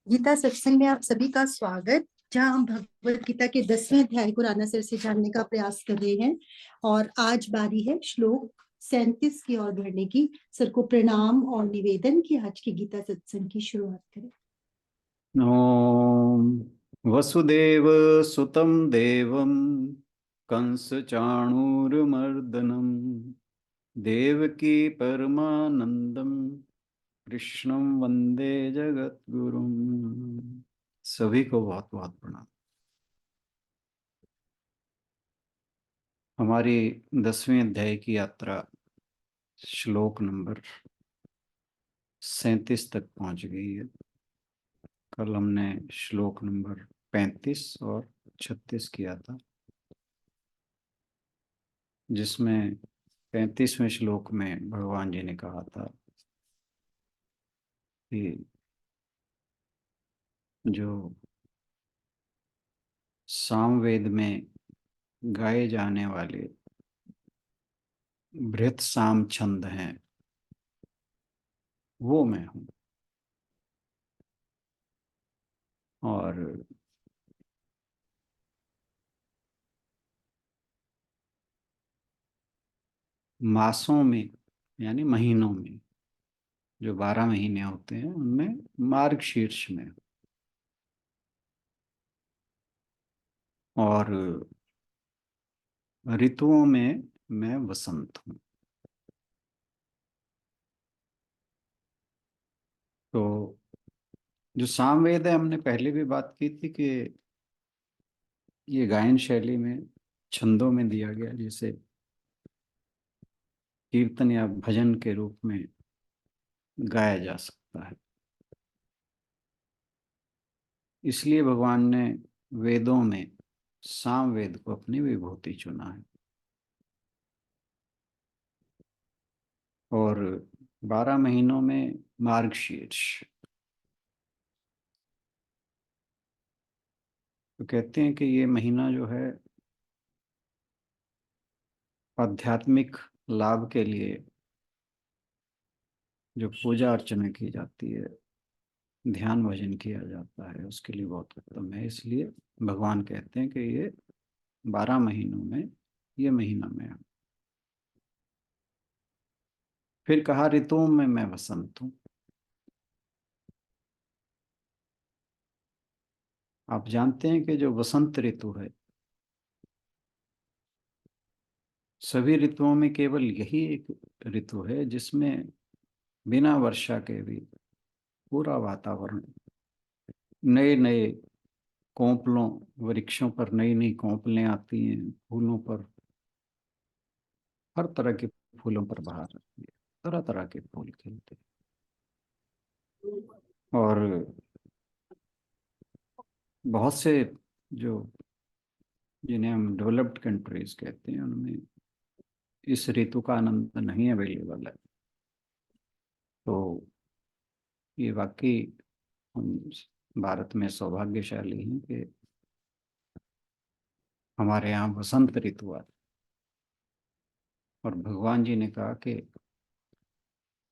गीता सत्संग में आप सभी का स्वागत। जहां हम भगवत गीता के 10वें अध्याय को राना सर से जानने का प्रयास कर रहे हैं और आज बारी है श्लोक 37 की ओर बढ़ने की। सर को प्रणाम और निवेदन की आज की गीता सत्संग की शुरुआत करें। ॐ वसुदेव सुतं देवं कंस चाणूरमर्दनं देवकी परमानंदं कृष्णं वंदे जगद्गुरुं। सभी को बहुत बहुत प्रणाम। हमारी 10वें अध्याय की यात्रा श्लोक नंबर 37 तक पहुंच गई है। कल हमने श्लोक नंबर 35 और 36 किया था, जिसमें 35वें श्लोक में भगवान जी ने कहा था कि जो सामवेद में गाए जाने वाले बृहत साम छंद हैं, वो मैं हूँ। और मासों में यानी महीनों में, जो 12 महीने होते हैं उनमें मार्ग शीर्ष में, और ऋतुओं में मैं वसंत हूँ। तो जो सामवेद है, हमने पहले भी बात की थी कि ये गायन शैली में छंदों में दिया गया, जैसे कीर्तन या भजन के रूप में गाया जा सकता है। इसलिए भगवान ने वेदों में सामवेद को अपनी विभूति चुना है। और 12 महीनों में मार्गशीर्ष, तो कहते हैं कि ये महीना जो है आध्यात्मिक लाभ के लिए जो पूजा अर्चना की जाती है, ध्यान भजन किया जाता है, उसके लिए बहुत उत्तम है। इसलिए भगवान कहते हैं कि ये 12 महीनों में ये महीना में है। फिर कहा ऋतुओं में मैं वसंत हूँ। आप जानते हैं कि जो वसंत ऋतु है, सभी ऋतुओं में केवल यही एक ऋतु है जिसमें बिना वर्षा के भी पूरा वातावरण, नए नए कोंपलों, वृक्षों पर नई नई कोंपलें आती हैं, फूलों पर, हर तरह के फूलों पर बहार आती है, तरह तरह के फूल खिलते हैं। और बहुत से जो, जिन्हें हम डेवलप्ड कंट्रीज कहते हैं, उनमें इस ऋतु का आनंद नहीं अवेलेबल है। तो ये वाकई हम भारत में सौभाग्यशाली हैं कि हमारे यहाँ वसंत ऋतु आती। और भगवान जी ने कहा कि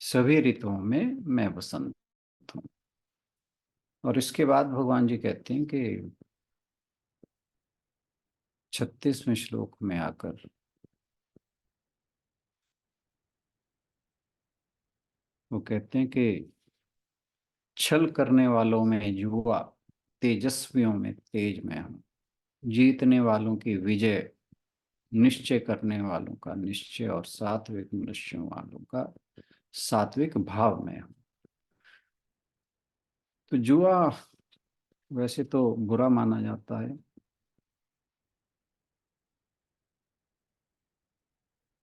सभी ऋतुओं में मैं वसंत हूँ। और इसके बाद भगवान जी कहते हैं कि 36वें श्लोक में आकर वो कहते हैं कि छल करने वालों में जुआ, तेजस्वियों में तेज मैं हूँ। जीतने वालों की विजय, निश्चय करने वालों का निश्चय, और सात्विक मनुष्यों वालों का सात्विक भाव में हूँ। तो जुआ वैसे तो बुरा माना जाता है,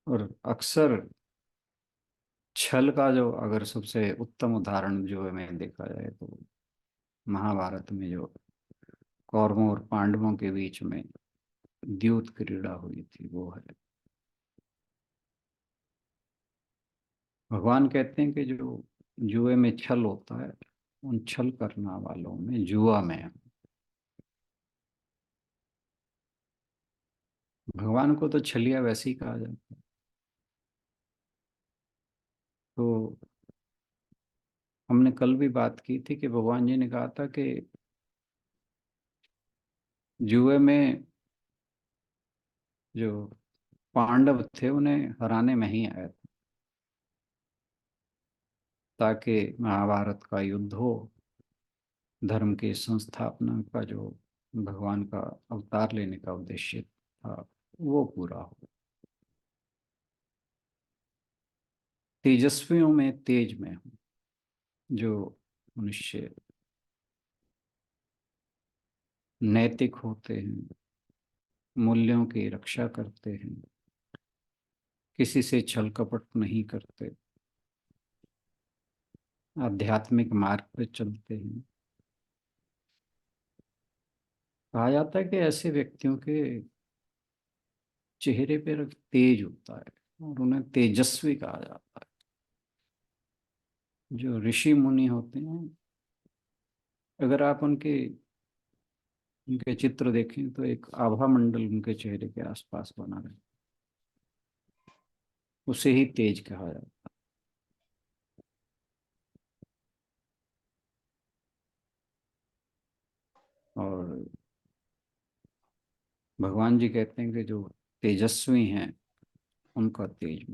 और अक्सर छल का जो अगर सबसे उत्तम उदाहरण जो में देखा जाए तो महाभारत में जो कौरवों और पांडवों के बीच में द्यूत क्रीड़ा हुई थी, वो है। भगवान कहते हैं कि जो जुए में छल होता है, उन छल करने वालों में जुआ में है। भगवान को तो छलिया वैसे ही कहा जाता है। तो हमने कल भी बात की थी कि भगवान जी ने कहा था कि जुए में जो पांडव थे उन्हें हराने में ही आया था, ताकि महाभारत का युद्ध हो, धर्म की संस्थापना का जो भगवान का अवतार लेने का उद्देश्य था वो पूरा हो। तेजस्वियों में तेज में हूँ, जो मनुष्य नैतिक होते हैं, मूल्यों की रक्षा करते हैं, किसी से छल कपट नहीं करते, आध्यात्मिक मार्ग पे चलते हैं। कहा जाता है कि ऐसे व्यक्तियों के चेहरे पर तेज होता है और उन्हें तेजस्वी कहा जाता है। जो ऋषि मुनि होते हैं, अगर आप उनके चित्र देखें तो एक आभा मंडल उनके चेहरे के आसपास बना रहे, उसे ही तेज कहा जाता है। और भगवान जी कहते हैं कि जो तेजस्वी हैं उनका तेज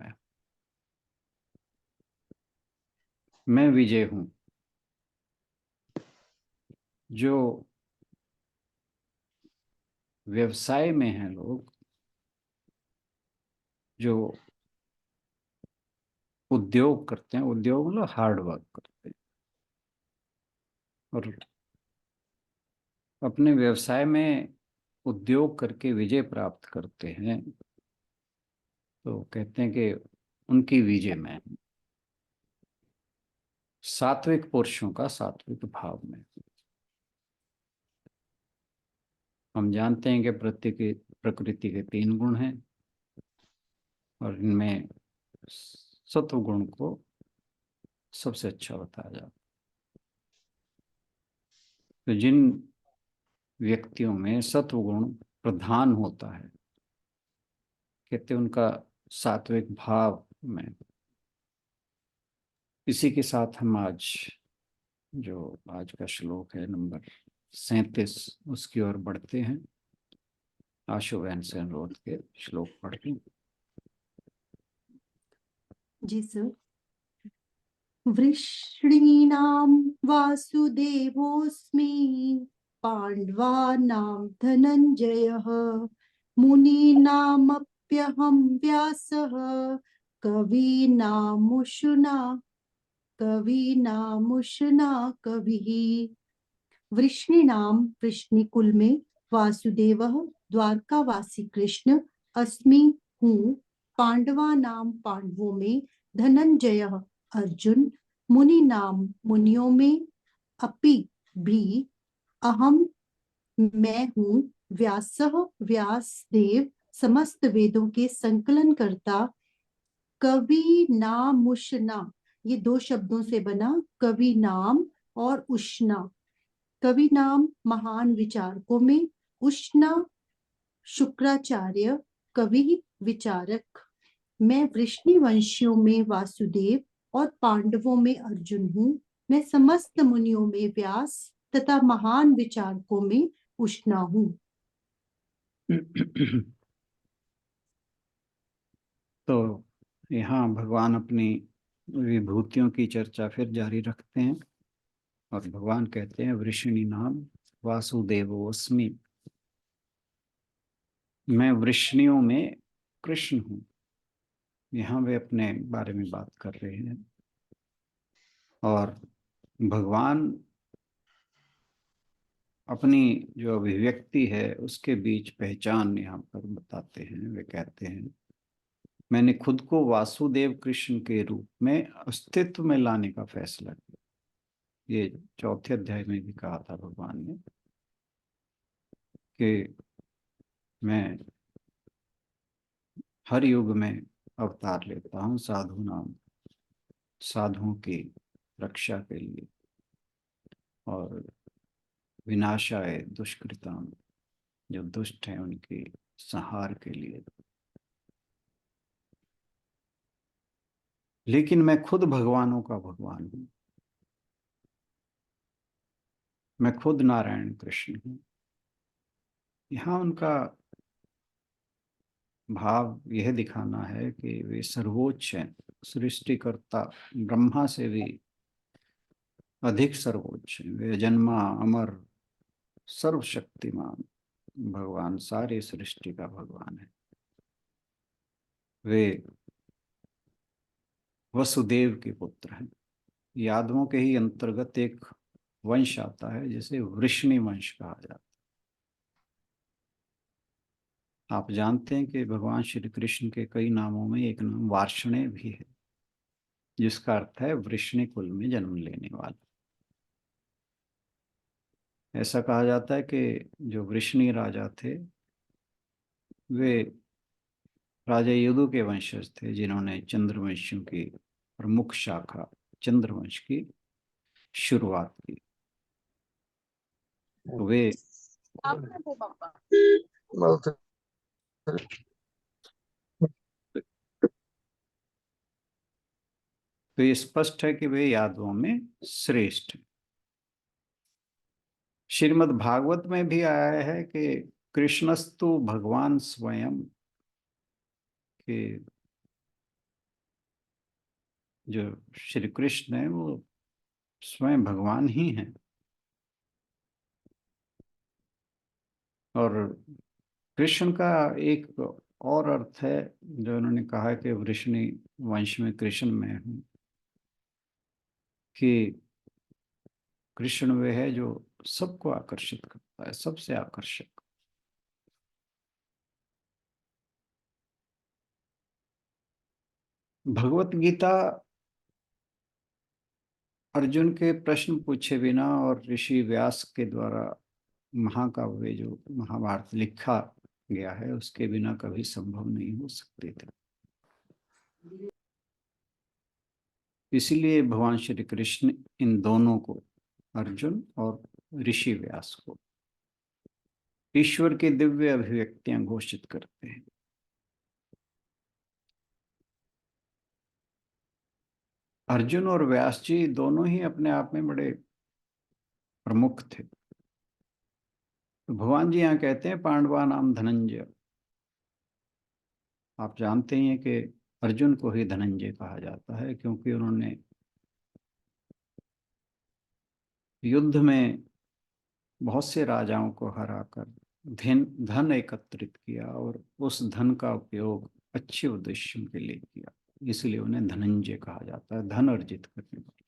मैं विजय हूं। जो व्यवसाय में हैं लोग, जो उद्योग करते हैं, उद्योग मतलब हार्ड वर्क करते हैं और अपने व्यवसाय में उद्योग करके विजय प्राप्त करते हैं, तो कहते हैं कि उनकी विजय में सात्विक पुरुषों का सात्विक भाव में। हम जानते हैं कि प्रकृति के 3 गुण हैं और इनमें सत्व गुण को सबसे अच्छा बताया जाता है। तो जिन व्यक्तियों में सत्व गुण प्रधान होता है, कहते हैं उनका सात्विक भाव में। इसी के साथ हम आज का श्लोक है नंबर 37, उसकी ओर बढ़ते हैं। आशु बहन से अनुरोध के श्लोक पढ़ते हैं। जी सर। वृष्णीनां वासुदेवोऽस्मि, पाण्डवानां धनञ्जयः, मुनीनामप्यहं व्यासः, कवीनामुषना कविः। वृष्णीनां, वृष्णिकुल में, वासुदेवः, द्वारकावासी कृष्ण, अस्मि हूँ, पांडवानां, पांडवों में, धनंजय अर्जुन, मुनि नाम, मुनियों में, अपि भी, अहम मैं हूँ, व्यासः, व्यासदेव, समस्त वेदों के संकलन करता, कवि नाम उष्णा, ये 2 शब्दों से बना, कवि नाम और उष्णा। कवि नाम महान विचारकों में, उष्णा शुक्राचार्य, कवि विचारक। मैं वृष्णि वंशियों में वासुदेव और पांडवों में अर्जुन हूँ। मैं समस्त मुनियों में व्यास तथा महान विचारकों में उष्णा हूँ। तो यहाँ भगवान अपनी विभूतियों की चर्चा फिर जारी रखते हैं और भगवान कहते हैं वृषिणी नाम वासुदेवोऽस्मि। मैं वृष्णियों में कृष्ण हूँ। यहाँ वे अपने बारे में बात कर रहे हैं और भगवान अपनी जो अभिव्यक्ति है उसके बीच पहचान यहाँ पर बताते हैं। वे कहते हैं मैंने खुद को वासुदेव कृष्ण के रूप में अस्तित्व में लाने का फैसला किया। ये 4थे अध्याय में भी कहा था भगवान ने कि मैं हर युग में अवतार लेता हूँ साधुओं की रक्षा के लिए और विनाशाय दुष्कृताम, जो दुष्ट हैं उनकी संहार के लिए। लेकिन मैं खुद भगवानों का भगवान हूँ। मैं खुद नारायण कृष्ण हूँ। यहाँ उनका भाव यह दिखाना है कि वे सर्वोच्च हैं, सृष्टिकर्ता ब्रह्मा से भी अधिक सर्वोच्च हैं। वे जन्मा अमर सर्वशक्तिमान भगवान, सारी सृष्टि का भगवान है। वे वसुदेव के पुत्र हैं। यादवों के ही अंतर्गत एक वंश आता है जिसे वृष्णि वंश कहा जाता है। आप जानते हैं कि भगवान श्री कृष्ण के कई नामों में एक नाम वार्ष्णेय भी है, जिसका अर्थ है वृष्णि कुल में जन्म लेने वाला। ऐसा कहा जाता है कि जो वृष्णि राजा थे वे राजा यदु के वंशज थे, जिन्होंने चंद्रवंशियों की प्रमुख शाखा चंद्रवंश की शुरुआत की। तो वे तो ये स्पष्ट है कि वे यादवों में श्रेष्ठ हैं। श्रीमद् भागवत में भी आया है कि कृष्णस्तु भगवान स्वयं, के जो श्री कृष्ण है वो स्वयं भगवान ही हैं। और कृष्ण का एक और अर्थ है जो उन्होंने कहा है कि वृष्णि वंश में कृष्ण में हूँ, कि कृष्ण वे है जो सबको आकर्षित करता है, सबसे आकर्षक। भगवत गीता अर्जुन के प्रश्न पूछे बिना और ऋषि व्यास के द्वारा महाकाव्य जो महाभारत लिखा गया है उसके बिना कभी संभव नहीं हो सकते थे। इसीलिए भगवान श्री कृष्ण इन दोनों को, अर्जुन और ऋषि व्यास को, ईश्वर की दिव्य अभिव्यक्तियां घोषित करते हैं। अर्जुन और व्यास जी दोनों ही अपने आप में बड़े प्रमुख थे। तो भगवान जी यहाँ कहते हैं पांडवा नाम धनंजय। आप जानते ही हैं कि अर्जुन को ही धनंजय कहा जाता है, क्योंकि उन्होंने युद्ध में बहुत से राजाओं को हराकर धन एकत्रित किया और उस धन का उपयोग अच्छे उद्देश्यों के लिए किया। इसलिए उन्हें धनंजय कहा जाता है, धन अर्जित करने वाले।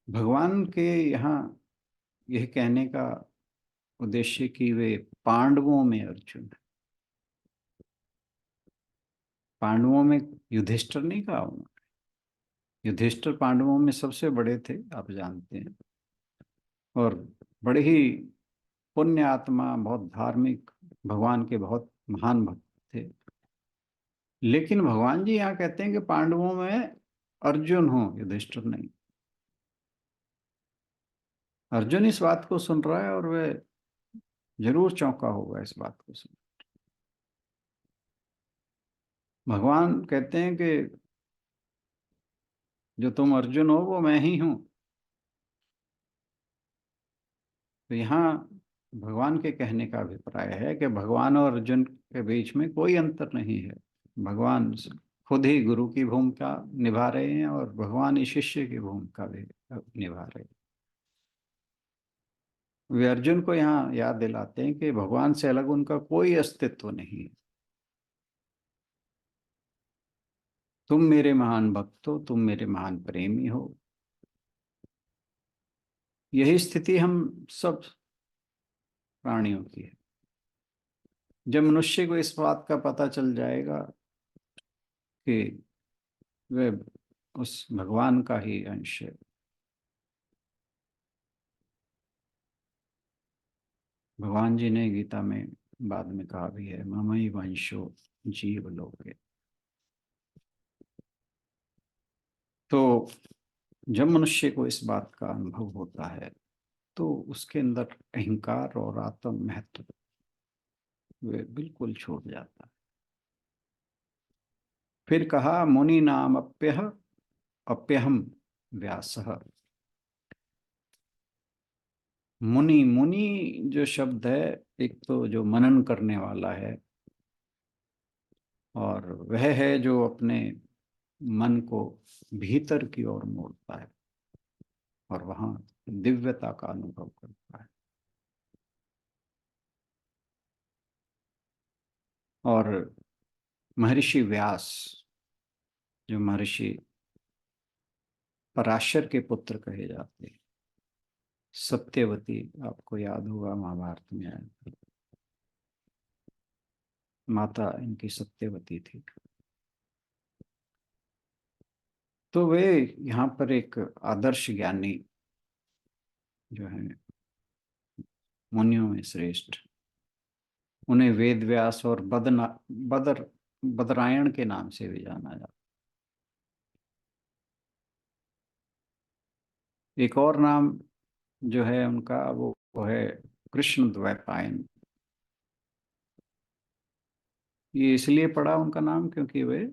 भगवान के यहाँ यह कहने का उद्देश्य कि वे पांडवों में अर्जुन है। पांडवों में युधिष्ठिर नहीं कहा उन्होंने। युधिष्ठिर पांडवों में सबसे बड़े थे, आप जानते हैं, और बड़े ही पुण्य आत्मा, बहुत धार्मिक, भगवान के बहुत महान भक्त थे। लेकिन भगवान जी यहाँ कहते हैं कि पांडवों में अर्जुन हो, युधिष्ठिर नहीं। अर्जुन इस बात को सुन रहा है और वह जरूर चौंका होगा इस बात को सुन। भगवान कहते हैं कि जो तुम अर्जुन हो वो मैं ही हूं। तो यहाँ भगवान के कहने का अभिप्राय है कि भगवान और अर्जुन के बीच में कोई अंतर नहीं है। भगवान खुद ही गुरु की भूमिका निभा रहे हैं और भगवान ही शिष्य की भूमिका भी निभा रहे हैं। वे अर्जुन को यहाँ याद दिलाते हैं कि भगवान से अलग उनका कोई अस्तित्व नहीं है। तुम मेरे महान भक्त हो, तुम मेरे महान प्रेमी हो। यही स्थिति हम सब प्राणियों की है। जब मनुष्य को इस बात का पता चल जाएगा कि वह उस भगवान का ही अंश है। भगवान जी ने गीता में बाद में कहा भी है, ममई वंशो जीव लोके। तो जब मनुष्य को इस बात का अनुभव होता है तो उसके अंदर अहंकार और आत्म महत्व वे बिल्कुल छूट जाता है। फिर कहा मुनि नाम अप्यह अप्यहम, व्यासः। मुनि, मुनि जो शब्द है, एक तो जो मनन करने वाला है, और वह है जो अपने मन को भीतर की ओर मोड़ता है और वहां दिव्यता का अनुभव करता है। और महर्षि व्यास, जो महर्षि पराशर के पुत्र कहे जाते हैं, सत्यवती, आपको याद होगा महाभारत में आया, माता इनकी सत्यवती थी। तो वे यहाँ पर एक आदर्श ज्ञानी जो है, मुनियों में श्रेष्ठ, उन्हें वेद व्यास और बदर बदरायण के नाम से भी जाना जाता। एक और नाम जो है उनका, वो है कृष्ण द्वैपायन। ये इसलिए पड़ा उनका नाम क्योंकि वे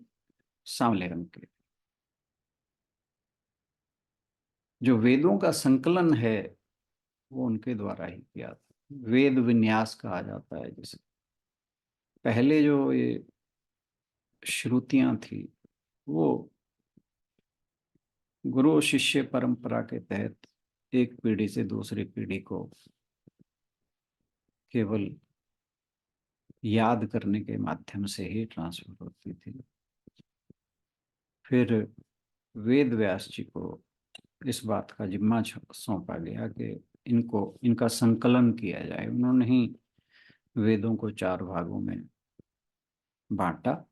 सांवले रंग के। जो वेदों का संकलन है वो उनके द्वारा ही किया था। वेद विन्यास कहा जाता है जिसे। पहले जो ये श्रुतियां थी वो गुरु शिष्य परंपरा के तहत एक पीढ़ी से दूसरी पीढ़ी को केवल याद करने के माध्यम से ही ट्रांसफर होती थी। फिर वेद व्यास जी को इस बात का जिम्मा सौंपा गया कि इनका संकलन किया जाए। उन्होंने ही वेदों को 4 भागों में बांटा,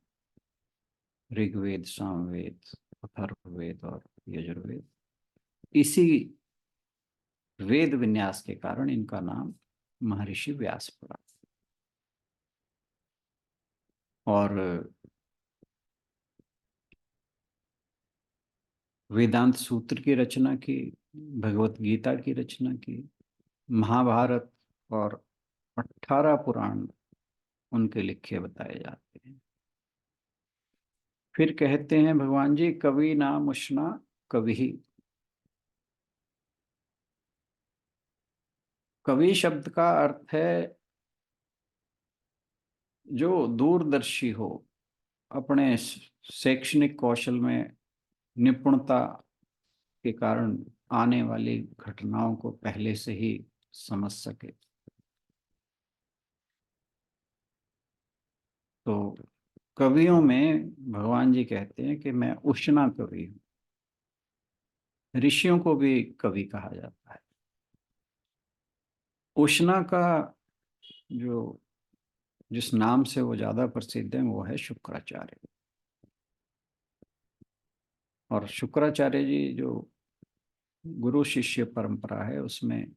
ऋग्वेद, सामवेद, अथर्ववेद और यजुर्वेद। इसी वेद विन्यास के कारण इनका नाम महर्षि व्यास पड़ा। और वेदांत सूत्र की रचना की, भगवत गीता की रचना की, महाभारत और 18 पुराण उनके लिखे बताए जाते हैं। फिर कहते हैं भगवान जी, कवि नाम उष्णा कवि ही। कवि शब्द का अर्थ है जो दूरदर्शी हो, अपने शैक्षणिक कौशल में निपुणता के कारण आने वाली घटनाओं को पहले से ही समझ सके। तो कवियों में भगवान जी कहते हैं कि मैं उष्णा कवि हूं। ऋषियों को भी कवि कहा जाता है। उष्णा का जो जिस नाम से वो ज्यादा प्रसिद्ध है वो है शुक्राचार्य। और शुक्राचार्य जी जो गुरु शिष्य परंपरा है उसमें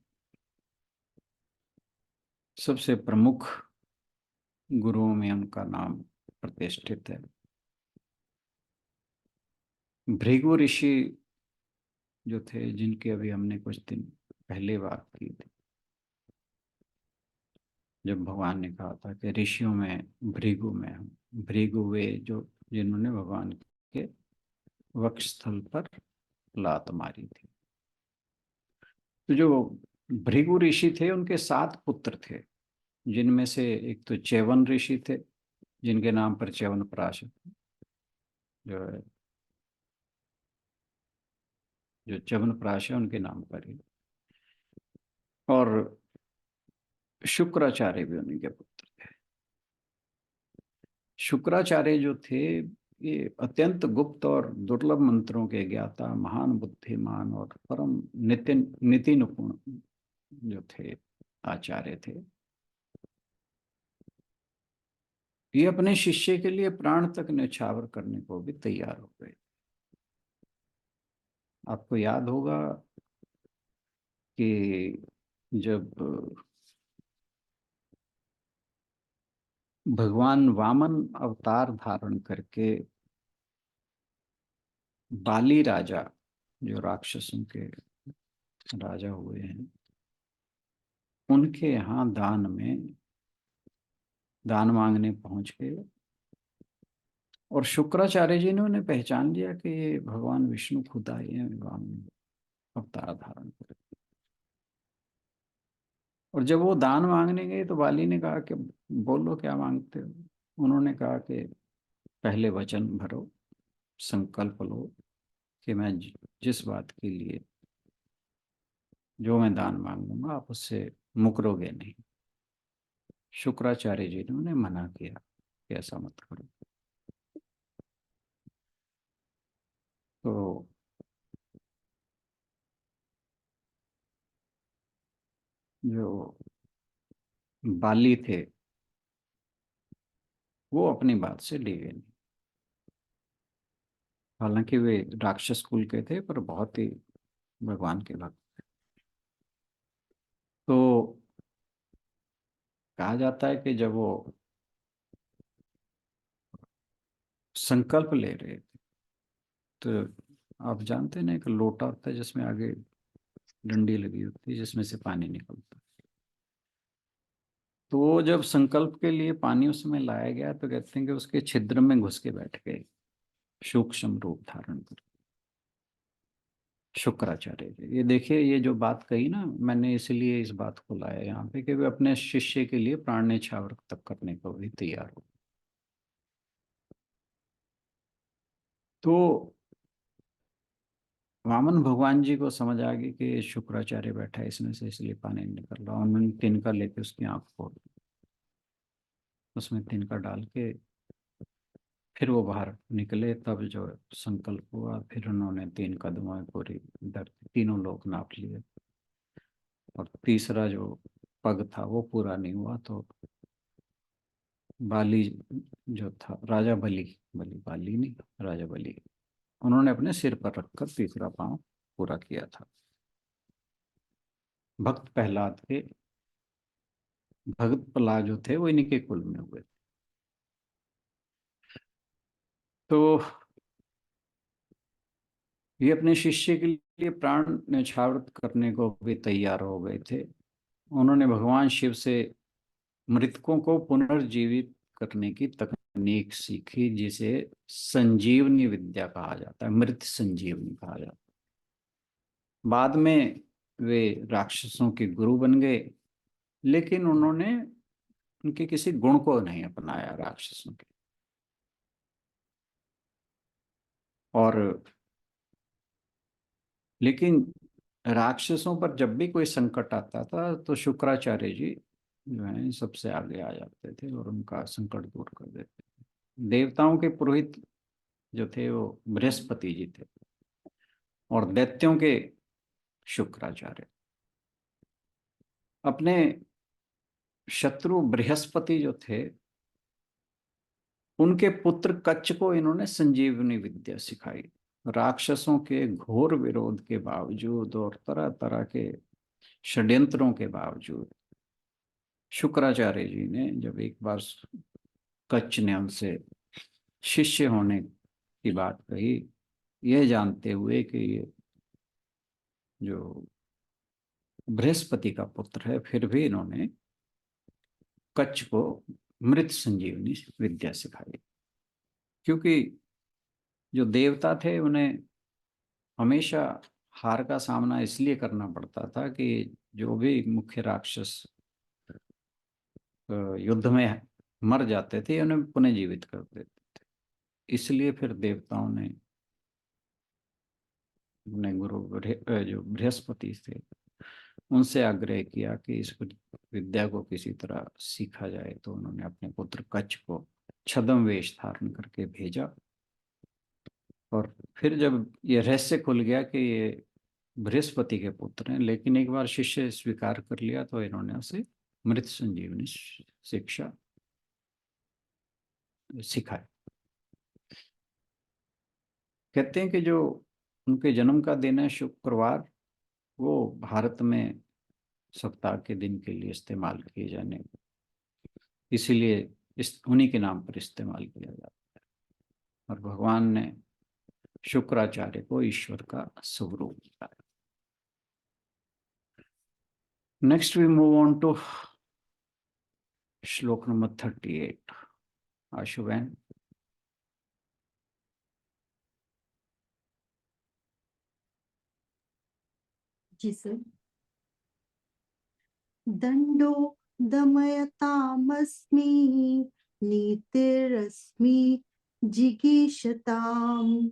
सबसे प्रमुख गुरुओं में उनका नाम प्रतिष्ठित है। भृगु ऋषि जो थे, जिनकी अभी हमने कुछ दिन पहले बात की थी, जब भगवान ने कहा था कि ऋषियों में भृगु में हूँ। भृगु वे जो जिन्होंने भगवान के वक्षस्थल पर लात मारी थी। तो जो भृगु ऋषि थे उनके 7 पुत्र थे, जिनमें से एक तो च्यवन ऋषि थे, जिनके नाम पर च्यवनप्राश जो है, जो च्यवनप्राश है उनके नाम पर ही। और शुक्राचार्य भी उन्हीं के पुत्र थे। शुक्राचार्य जो थे ये अत्यंत गुप्त और दुर्लभ मंत्रों के ज्ञाता, महान बुद्धिमान और परम नीति निपुण जो थे आचार्य थे। ये अपने शिष्य के लिए प्राण तक न्यौछावर करने को भी तैयार हो गए। आपको याद होगा कि जब भगवान वामन अवतार धारण करके बाली राजा, जो राक्षसों के राजा हुए हैं, उनके यहाँ दान मांगने पहुंच गए, और शुक्राचार्य जी ने उन्हें पहचान लिया कि ये भगवान विष्णु खुद आए हैं, भगवान अवतार धारण कर। और जब वो दान मांगने गए तो बाली ने कहा कि बोलो क्या मांगते हो। उन्होंने कहा कि पहले वचन भरो, संकल्प लो कि मैं जिस बात के लिए जो मैं दान मांगूंगा आप उससे मुकरोगे नहीं। शुक्राचार्य जी ने उन्हें मना किया कि ऐसा मत करो। तो जो बाली थे वो अपनी बात से डिगे नहीं। हालांकि वे राक्षस कुल के थे पर बहुत ही भगवान के भक्त। तो कहा जाता है कि जब वो संकल्प ले रहे थे तो आप जानते हैं ना, एक लोटा होता है जिसमें आगे डंडी लगी होती है जिसमें से पानी निकलता है। तो वो जब संकल्प के लिए पानी उसमें लाया गया तो कहते हैं कि उसके छिद्र में घुस के बैठ गए, सूक्ष्म रूप धारण कर। शुक्राचार्य जी, ये देखिए ये जो बात कही ना, मैंने इसलिए इस बात को लाया यहाँ पे कि वे अपने शिष्य के लिए प्राण न्यौछावर तक करने को भी तैयार हो। तो वामन भगवान जी को समझ आ गई कि शुक्राचार्य बैठा है इसमें से इसलिए पानी नहीं निकल रहा। उन्होंने तिनका लेके उसकी आंख फोड़ दी, उसमें तिनका डाल के फिर वो बाहर निकले। तब जो संकल्प हुआ फिर उन्होंने 3 कदमों में पूरी धरती तीनों लोक नाप लिए। और तीसरा जो पग था वो पूरा नहीं हुआ तो बाली जो था, राजा बलि, बाली नहीं, राजा बलि, उन्होंने अपने सिर पर रखकर तीसरा पांव पूरा किया था। भक्त प्रहलाद के भगत प्रहलाद जो थे वो इन्हीं के कुल में हुए। तो ये अपने शिष्य के लिए प्राण न्यौछावर करने को भी तैयार हो गए थे। उन्होंने भगवान शिव से मृतकों को पुनर्जीवित करने की तकनीक सीखी जिसे संजीवनी विद्या कहा जाता है, मृत संजीवनी कहा जाता है। बाद में वे राक्षसों के गुरु बन गए, लेकिन उन्होंने उनके किसी गुण को नहीं अपनाया राक्षसों के। और लेकिन राक्षसों पर जब भी कोई संकट आता था तो शुक्राचार्य जी जो है सबसे आगे आ जाते थे और उनका संकट दूर कर देते थे। देवताओं के पुरोहित जो थे वो बृहस्पति जी थे और दैत्यों के शुक्राचार्य। अपने शत्रु बृहस्पति जो थे उनके पुत्र कच्छ को इन्होंने संजीवनी विद्या सिखाई। राक्षसों के घोर विरोध के बावजूद और तरह तरह के षड्यंत्रों के बावजूद शुक्राचार्य जी ने जब एक बार कच्छ ने उनसे शिष्य होने की बात कही, यह जानते हुए कि ये जो बृहस्पति का पुत्र है, फिर भी इन्होंने कच्छ को मृत संजीवनी विद्या सिखाई। क्योंकि जो देवता थे उन्हें हमेशा हार का सामना इसलिए करना पड़ता था कि जो भी मुख्य राक्षस युद्ध में मर जाते थे उन्हें पुनः जीवित कर देते थे। इसलिए फिर देवताओं ने अपने गुरु जो बृहस्पति थे उनसे आग्रह किया कि इस विद्या को किसी तरह सीखा जाए। तो उन्होंने अपने पुत्र कच्छ को छद्म वेश धारण करके भेजा। और फिर जब ये रहस्य खुल गया कि ये बृहस्पति के पुत्र हैं, लेकिन एक बार शिष्य स्वीकार कर लिया तो इन्होंने उसे मृत संजीवनी शिक्षा सिखाई। कहते हैं कि जो उनके जन्म का दिन है शुक्रवार, वो भारत में सप्ताह के दिन के लिए इस्तेमाल किए जाने, इसीलिए इस उन्हीं के नाम पर इस्तेमाल किया जाता है। और भगवान ने शुक्राचार्य को ईश्वर का स्वरूप बताया। Next we move on to shloka number 38। आशुबैन। जी सर। दंडो दमयतामस्मि नीतिरस्मि जिगीषताम्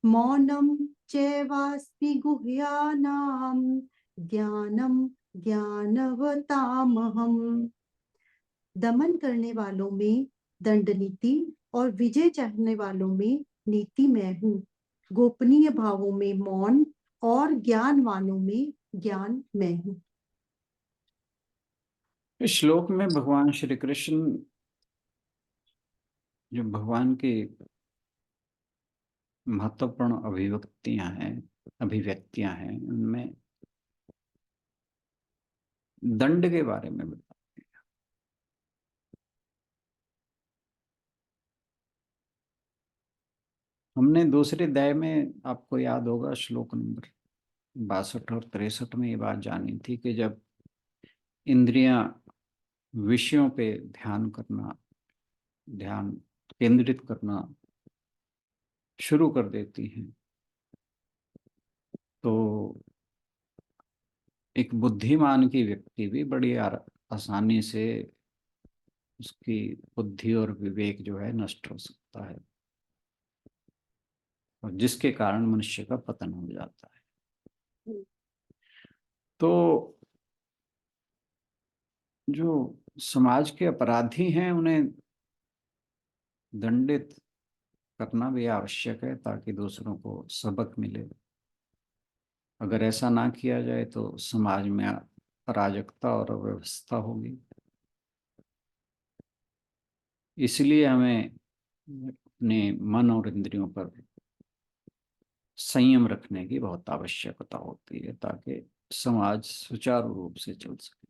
मौनं चैवास्मि गुह्यानां ज्ञानं ज्ञानवतामहम्। दमन करने वालों में दंड नीति और विजय चाहने वालों में नीति मैं हूँ। गोपनीय भावों में मौन और ज्ञानवानों में ज्ञान मैं हूँ। इस श्लोक में भगवान श्री कृष्ण जो भगवान की महत्वपूर्ण अभिव्यक्तियां हैं उनमें दंड के बारे में बताते हैं। हमने दूसरे अध्याय में, आपको याद होगा, श्लोक नंबर 62 और 63 में ये बात जानी थी कि जब इंद्रियां विषयों पे ध्यान केंद्रित करना शुरू कर देती हैं तो एक बुद्धिमान की व्यक्ति भी बड़ी आसानी से उसकी बुद्धि और विवेक जो है नष्ट हो सकता है, और जिसके कारण मनुष्य का पतन हो जाता है। तो जो समाज के अपराधी हैं उन्हें दंडित करना भी आवश्यक है ताकि दूसरों को सबक मिले। अगर ऐसा ना किया जाए तो समाज में अराजकता और अव्यवस्था होगी। इसलिए हमें अपने मन और इंद्रियों पर संयम रखने की बहुत आवश्यकता होती है ताकि समाज सुचारू रूप से चल सके।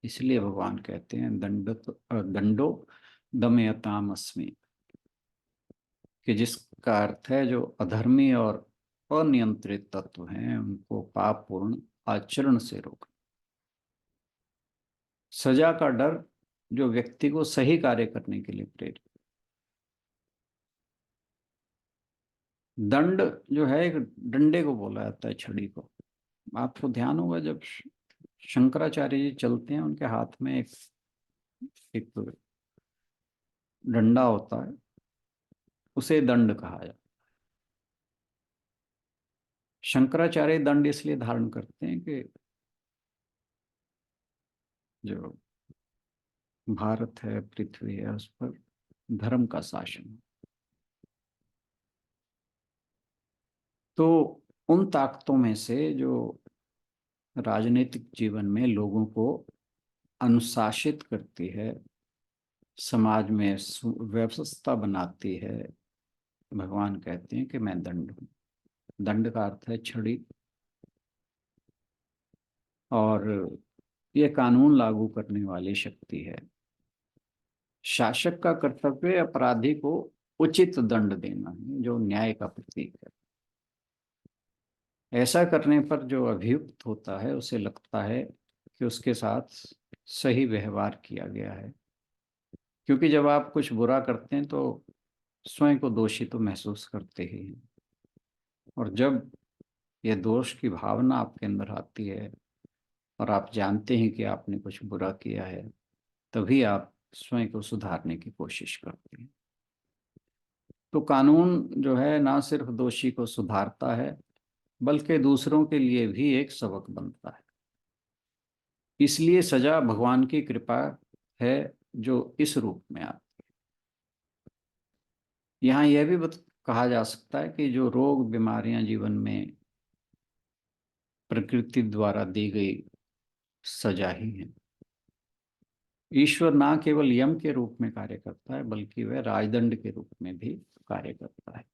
इसलिए भगवान कहते हैं दंडो दमयताम अस्मि, कि जिसका अर्थ है जो अधर्मी और अनियंत्रित तत्व हैं उनको पाप पूर्ण आचरण से रोक। सजा का डर जो व्यक्ति को सही कार्य करने के लिए प्रेरित। दंड जो है एक डंडे को बोला जाता है, छड़ी को। आपको ध्यान होगा जब शंकराचार्य जी चलते हैं उनके हाथ में एक डंडा होता है, उसे दंड कहा जाता है। शंकराचार्य दंड इसलिए धारण करते हैं कि जो भारत है, पृथ्वी है, उस पर धर्म का शासन। तो उन ताकतों में से जो राजनीतिक जीवन में लोगों को अनुशासित करती है, समाज में व्यवस्था बनाती है, भगवान कहते हैं कि मैं दंड हूं। दंड का अर्थ है छड़ी, और यह कानून लागू करने वाली शक्ति है। शासक का कर्तव्य अपराधी को उचित दंड देना है, जो न्याय का प्रतीक है। ऐसा करने पर जो अभियुक्त होता है उसे लगता है कि उसके साथ सही व्यवहार किया गया है, क्योंकि जब आप कुछ बुरा करते हैं तो स्वयं को दोषी तो महसूस करते ही हैं, और जब यह दोष की भावना आपके अंदर आती है और आप जानते हैं कि आपने कुछ बुरा किया है, तभी आप स्वयं को सुधारने की कोशिश करते हैं। तो कानून जो है ना सिर्फ दोषी को सुधारता है बल्कि दूसरों के लिए भी एक सबक बनता है। इसलिए सजा भगवान की कृपा है जो इस रूप में आती है। यहाँ यह भी कहा जा सकता है कि जो रोग बीमारियां जीवन में प्रकृति द्वारा दी गई सजा ही है। ईश्वर ना केवल यम के रूप में कार्य करता है बल्कि वह राजदंड के रूप में भी कार्य करता है।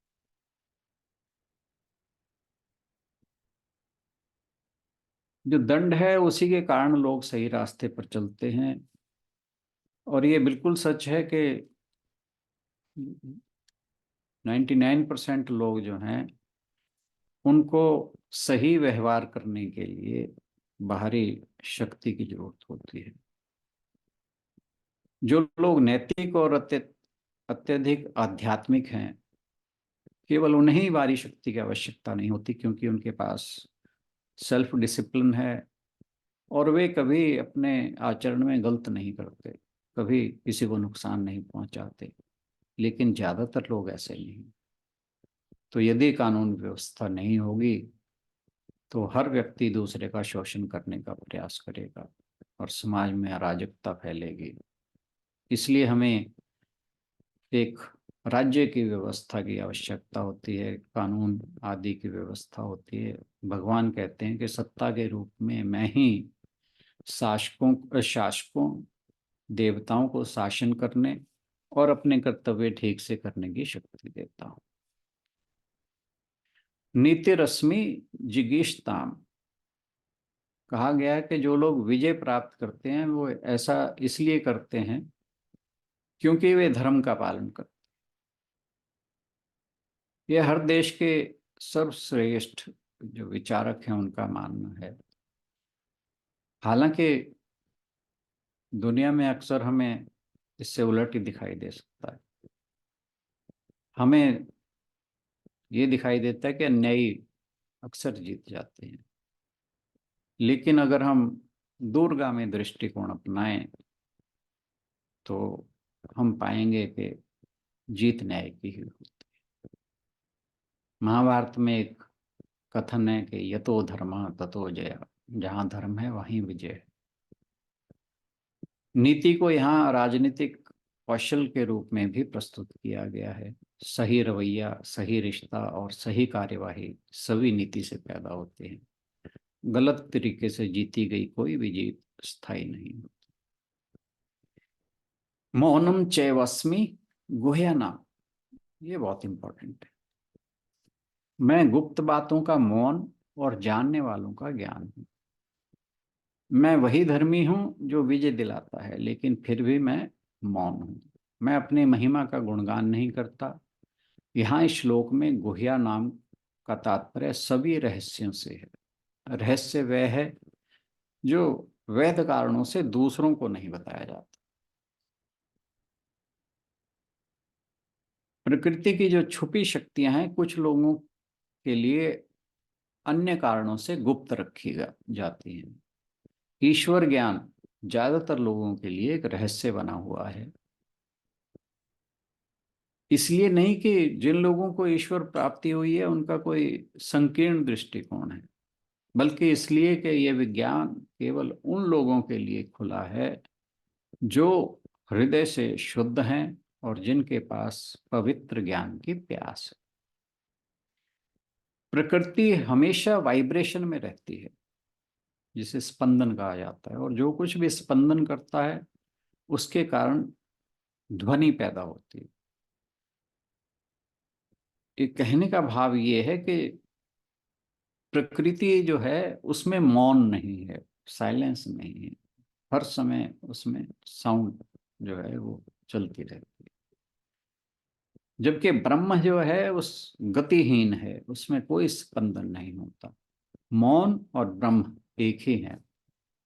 जो दंड है उसी के कारण लोग सही रास्ते पर चलते हैं, और ये बिल्कुल सच है कि 99% लोग जो हैं उनको सही व्यवहार करने के लिए बाहरी शक्ति की जरूरत होती है। जो लोग नैतिक और अत्यधिक आध्यात्मिक हैं, केवल उन्हें ही बाहरी शक्ति की आवश्यकता नहीं होती, क्योंकि उनके पास सेल्फ डिसिप्लिन है, और वे कभी अपने आचरण में गलत नहीं करते, कभी किसी को नुकसान नहीं पहुंचाते। लेकिन ज़्यादातर लोग ऐसे नहीं। तो यदि कानून व्यवस्था नहीं होगी तो हर व्यक्ति दूसरे का शोषण करने का प्रयास करेगा और समाज में अराजकता फैलेगी। इसलिए हमें एक राज्य की व्यवस्था की आवश्यकता होती है, कानून आदि की व्यवस्था होती है। भगवान कहते हैं कि सत्ता के रूप में मैं ही शासकों देवताओं को शासन करने और अपने कर्तव्य ठीक से करने की शक्ति देता हूं। नीति रश्मि जिगीषताम, कहा गया है कि जो लोग विजय प्राप्त करते हैं वो ऐसा इसलिए करते हैं क्योंकि वे धर्म का पालन करते हैं। यह हर देश के सर्वश्रेष्ठ जो विचारक हैं उनका मानना है। हालांकि दुनिया में अक्सर हमें इससे उलट ही दिखाई दे सकता है। हमें ये दिखाई देता है कि अन्यायी अक्सर जीत जाते हैं। लेकिन अगर हम दूरगामी दृष्टिकोण अपनाएं तो हम पाएंगे कि जीत न्याय की ही होती है। महाभारत में एक कथन है कि यतो धर्म ततो जय, जहाँ धर्म है वहीं विजय है। नीति को यहाँ राजनीतिक कौशल के रूप में भी प्रस्तुत किया गया है। सही रवैया, सही रिश्ता और सही कार्यवाही सभी नीति से पैदा होते हैं। गलत तरीके से जीती गई कोई भी जीत स्थायी नहीं होती। मौनम चैवस्मि गुह्यनाम, ये बहुत इंपॉर्टेंट है। मैं गुप्त बातों का मौन और जानने वालों का ज्ञान हूं। मैं वही धर्मी हूं जो विजय दिलाता है, लेकिन फिर भी मैं मौन हूं। मैं अपनी महिमा का गुणगान नहीं करता। यहाँ इस श्लोक में गुह्या नाम का तात्पर्य सभी रहस्यों से है। रहस्य वह है जो वैध कारणों से दूसरों को नहीं बताया जाता। प्रकृति की जो छुपी शक्तियां हैं कुछ लोगों के लिए अन्य कारणों से गुप्त रखी जाती हैं। ईश्वर ज्ञान ज्यादातर लोगों के लिए एक रहस्य बना हुआ है। इसलिए नहीं कि जिन लोगों को ईश्वर प्राप्ति हुई है उनका कोई संकीर्ण दृष्टिकोण है, बल्कि इसलिए कि यह विज्ञान केवल उन लोगों के लिए खुला है जो हृदय से शुद्ध हैं और जिनके पास पवित्र ज्ञान की प्यास है। प्रकृति हमेशा वाइब्रेशन में रहती है, जिसे स्पंदन कहा जाता है, और जो कुछ भी स्पंदन करता है उसके कारण ध्वनि पैदा होती है। ये कहने का भाव ये है कि प्रकृति जो है उसमें मौन नहीं है, साइलेंस नहीं है। हर समय उसमें साउंड जो है वो चलती रहती है। जबकि ब्रह्म जो है उस गतिहीन है, उसमें कोई स्पंदन नहीं होता। मौन और ब्रह्म एक ही है।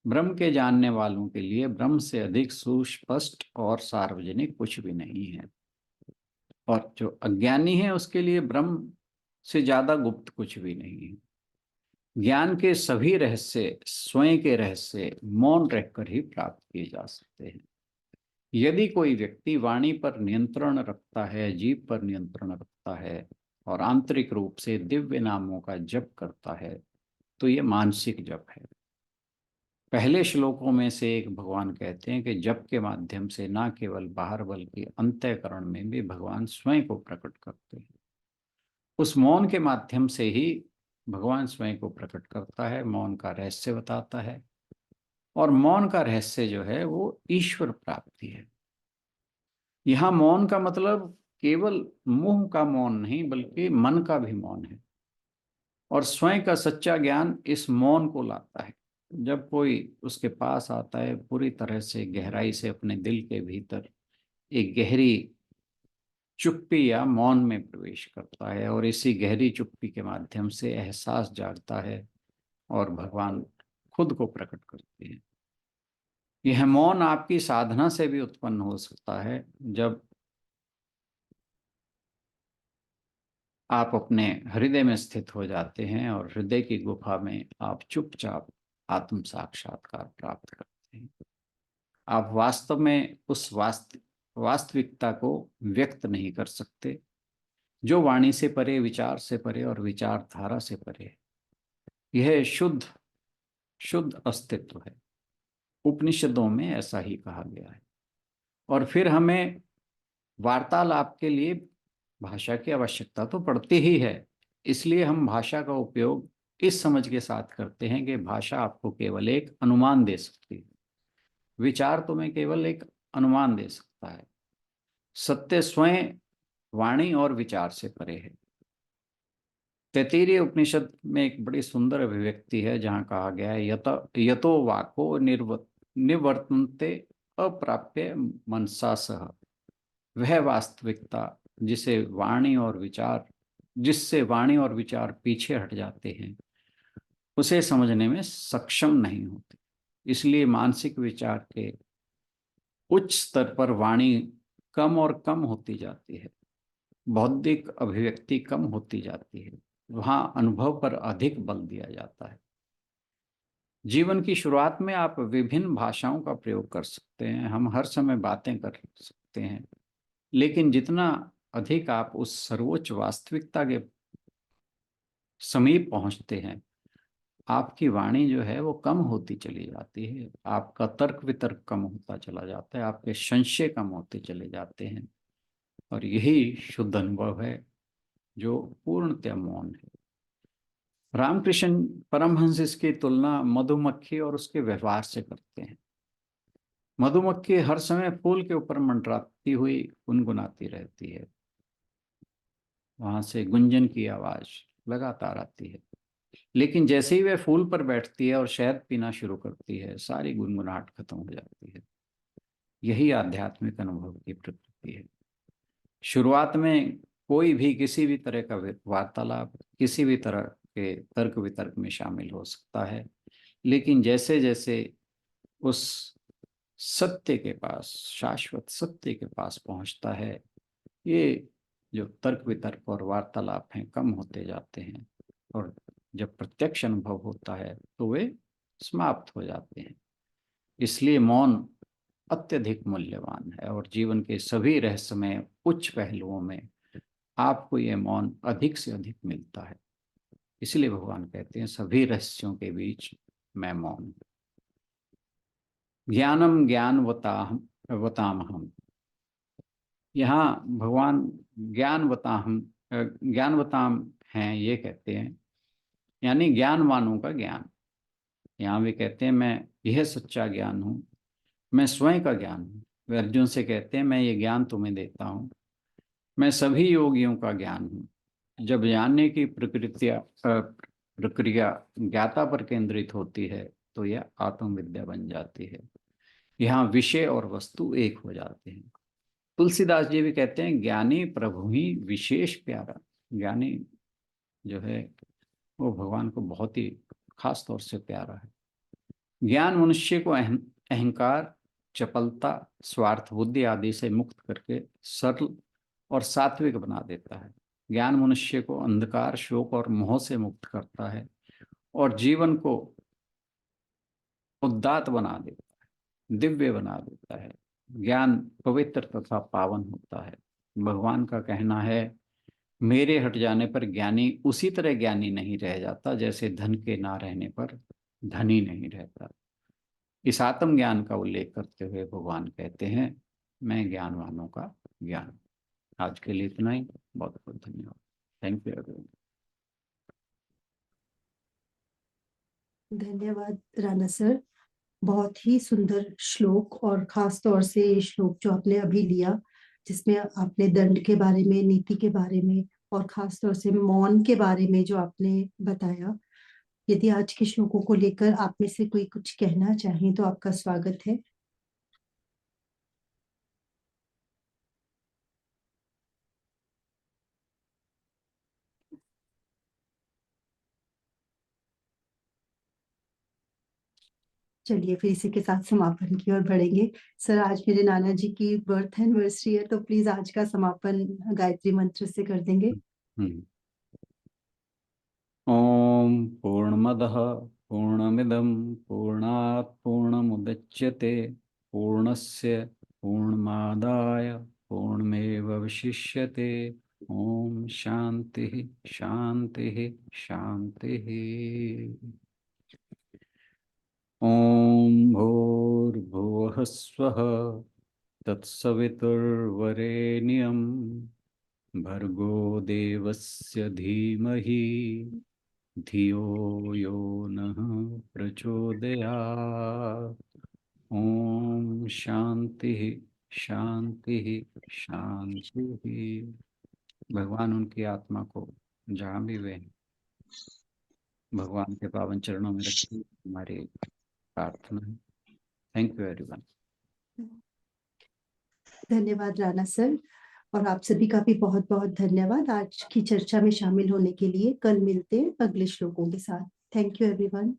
ब्रह्म के जानने वालों के लिए ब्रह्म से अधिक सुस्पष्ट और सार्वजनिक कुछ भी नहीं है, और जो अज्ञानी है उसके लिए ब्रह्म से ज्यादा गुप्त कुछ भी नहीं है। ज्ञान के सभी रहस्य स्वयं के रहस्य मौन रहकर ही प्राप्त किए जा सकते हैं। यदि कोई व्यक्ति वाणी पर नियंत्रण रखता है, जीभ पर नियंत्रण रखता है और आंतरिक रूप से दिव्य नामों का जप करता है तो ये मानसिक जप है। पहले श्लोकों में से एक भगवान कहते हैं कि जप के माध्यम से न केवल बाहर बल्कि अंतःकरण में भी भगवान स्वयं को प्रकट करते हैं। उस मौन के माध्यम से ही भगवान स्वयं को प्रकट करता है, मौन का रहस्य बताता है। और मौन का रहस्य जो है वो ईश्वर प्राप्ति है। यहाँ मौन का मतलब केवल मुंह का मौन नहीं बल्कि मन का भी मौन है, और स्वयं का सच्चा ज्ञान इस मौन को लाता है। जब कोई उसके पास आता है, पूरी तरह से गहराई से अपने दिल के भीतर एक गहरी चुप्पी या मौन में प्रवेश करता है, और इसी गहरी चुप्पी के माध्यम से एहसास जागता है और भगवान खुद को प्रकट करते हैं। यह मौन आपकी साधना से भी उत्पन्न हो सकता है। जब आप अपने हृदय में स्थित हो जाते हैं और हृदय की गुफा में आप चुपचाप आत्म साक्षात्कार प्राप्त करते हैं। आप वास्तव में उस वास्तविकता को व्यक्त नहीं कर सकते जो वाणी से परे, विचार से परे और विचारधारा से परे है। यह शुद्ध शुद्ध अस्तित्व है। उपनिषदों में ऐसा ही कहा गया है। और फिर हमें वार्तालाप के लिए भाषा की आवश्यकता तो पड़ती ही है। इसलिए हम भाषा का उपयोग इस समझ के साथ करते हैं कि भाषा आपको केवल एक अनुमान दे सकती है, विचार तुम्हें केवल एक अनुमान दे सकता है। सत्य स्वयं वाणी और विचार से परे है। तैत्तिरीय उपनिषद में एक बड़ी सुंदर अभिव्यक्ति है जहां कहा गया है, यतो वाको निवर्तन्ते अप्राप्य मनसा सह। वह वास्तविकता जिससे वाणी और विचार पीछे हट जाते हैं, उसे समझने में सक्षम नहीं होते। इसलिए मानसिक विचार के उच्च स्तर पर वाणी कम और कम होती जाती है, बौद्धिक अभिव्यक्ति कम होती जाती है, वहां अनुभव पर अधिक बल दिया जाता है। जीवन की शुरुआत में आप विभिन्न भाषाओं का प्रयोग कर सकते हैं, हम हर समय बातें कर सकते हैं, लेकिन जितना अधिक आप उस सर्वोच्च वास्तविकता के समीप पहुंचते हैं, आपकी वाणी जो है वो कम होती चली जाती है, आपका तर्क वितर्क कम होता चला जाता है, आपके संशय कम होते चले जाते हैं। और यही शुद्ध अनुभव है जो पूर्णतः मौन है। रामकृष्ण परमहंस इसकी तुलना मधुमक्खी और उसके व्यवहार से करते हैं। मधुमक्खी हर समय फूल के ऊपर मंडराती हुई गुनगुनाती रहती है, वहां से गुंजन की आवाज लगातार आती है, लेकिन जैसे ही वह फूल पर बैठती है और शहद पीना शुरू करती है, सारी गुनगुनाहट खत्म हो जाती है। यही आध्यात्मिक अनुभव की प्रकृति है। शुरुआत में कोई भी किसी भी तरह का वार्तालाप किसी भी तरह के तर्क वितर्क में शामिल हो सकता है, लेकिन जैसे जैसे उस सत्य के पास, शाश्वत सत्य के पास पहुंचता है, ये जो तर्क वितर्क और वार्तालाप हैं कम होते जाते हैं, और जब प्रत्यक्ष अनुभव होता है तो वे समाप्त हो जाते हैं। इसलिए मौन अत्यधिक मूल्यवान है, और जीवन के सभी रहस्यमय उच्च पहलुओं में आपको ये मौन अधिक से अधिक मिलता है। इसलिए भगवान कहते हैं, सभी रहस्यों के बीच मैं मौन हूं। ज्ञानम ज्ञानवतामहम। यहाँ भगवान ज्ञानवताम हैं, ये कहते हैं, यानी ज्ञानवानों का ज्ञान। यहाँ भी कहते हैं, मैं यह सच्चा ज्ञान हूँ, मैं स्वयं का ज्ञान हूँ। वे अर्जुन से कहते हैं, मैं ये ज्ञान तुम्हें देता हूँ, मैं सभी योगियों का ज्ञान हूँ। जब जानने की प्रक्रिया ज्ञाता पर केंद्रित होती है तो यह आत्मविद्या बन जाती है। यहाँ विषय और वस्तु एक हो जाते हैं। तुलसीदास जी भी कहते हैं, ज्ञानी प्रभु ही विशेष प्यारा। ज्ञानी जो है वो भगवान को बहुत ही खास तौर से प्यारा है। ज्ञान मनुष्य को अहंकार, चपलता, स्वार्थ बुद्धि आदि से मुक्त करके सरल और सात्विक बना देता है। ज्ञान मनुष्य को अंधकार, शोक और मोह से मुक्त करता है और जीवन को उदात्त बना देता है, दिव्य बना देता है। ज्ञान पवित्र तथा पावन होता है। भगवान का कहना है, मेरे हट जाने पर ज्ञानी उसी तरह ज्ञानी नहीं रह जाता जैसे धन के ना रहने पर धनी नहीं रहता। इस आत्म ज्ञान का उल्लेख करते हुए भगवान कहते हैं, मैं ज्ञानवानों का ज्ञान। आज के लिए इतना ही। बहुत बहुत धन्यवाद। Thank you everyone. धन्यवाद राणा सर, बहुत ही सुंदर श्लोक, और खास तौर से ये श्लोक जो आपने अभी लिया, जिसमें आपने दंड के बारे में, नीति के बारे में, और खास तौर से मौन के बारे में जो आपने बताया। यदि आज के श्लोकों को लेकर आप में से कोई कुछ कहना चाहें तो आपका स्वागत है। चलिए फिर इसी के साथ समापन की ओर बढ़ेंगे। सर, आज मेरे नाना जी की बर्थ एनिवर्सरी है, तो प्लीज आज का समापन गायत्री मंत्र से कर देंगे। ओम पूर्णमदः पूर्णमिदं पूर्णात् पूर्णमुदच्यते पूर्णस्य पूर्णमादाय पूर्णमेवावशिष्यते। ओम शांति शांति शांति। ओम भूर्भुवः स्वः तत्सवितुर्वरेण्यं भर्गो देवस्य धीमहि धियो यो नः प्रचोदयात्। ओम शांति शांति शांति। भगवान उनकी आत्मा को जहाँ भी वे हैं, भगवान के पावन चरणों में रखें, हमारी प्रार्थना है। Thank you everyone. धन्यवाद राणा सर, और आप सभी का भी बहुत बहुत धन्यवाद आज की चर्चा में शामिल होने के लिए। कल मिलते हैं अगले श्लोकों के साथ। Thank you everyone.